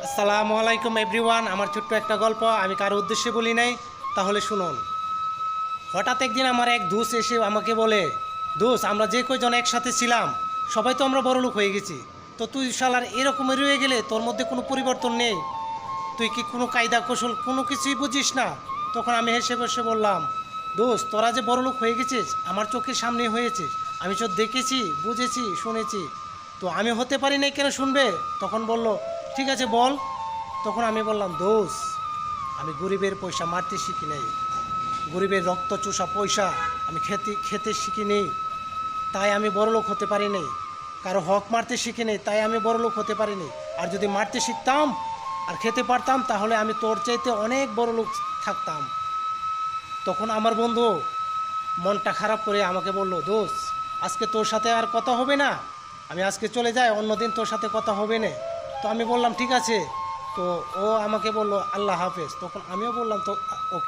আসসালামু আলাইকুম এভরিওয়ান। আমার ছোট্ট একটা গল্প, আমি কারো উদ্দেশ্যে বলি নাই, তাহলে শুনুন। হঠাৎ একদিন আমার এক দোস্ত এসে আমাকে বলে, দোস্ত আমরা যে কয়জন একসাথে ছিলাম সবাই তো আমরা বড়লোক হয়ে গেছি, তো তুই শালার এরকমই রয়ে গেলে, তোর মধ্যে কোনো পরিবর্তন নেই, তুই কি কোনো কায়দা কৌশল কোনো কিছুই বুঝিস না? তখন আমি হেসে বসে বললাম, দোস্ত তোরা যে বড়লোক হয়ে গেছিস আমার চোখের সামনে হয়েছিস, আমি সব দেখেছি, বুঝেছি, শুনেছি, তো আমি হতে পারি নাই কেন শুনবে? তখন বলল, ঠিক আছে বল। তখন আমি বললাম, দোস্ত আমি গরিবের পয়সা মারতে শিখি নাই, গরিবের রক্ত চোষা পয়সা আমি খেতে খেতে শিখি নেই, তাই আমি বড়লোক হতে পারি নাই। কারো হক মারতে শিখি নেই, তাই আমি বড়লোক হতে পারিনি। আর যদি মারতে শিখতাম আর খেতে পারতাম তাহলে আমি তোর চাইতে অনেক বড়লোক থাকতাম। তখন আমার বন্ধু মনটা খারাপ করে আমাকে বলল, দোস্ত আজকে তোর সাথে আর কথা হবে না, আমি আজকে চলে যাই, অন্যদিন তোর সাথে কথা হবে না। তো আমি বললাম ঠিক আছে। তো ও আমাকে বলল আল্লাহ হাফেজ। তখন আমিও বললাম তো ওকে।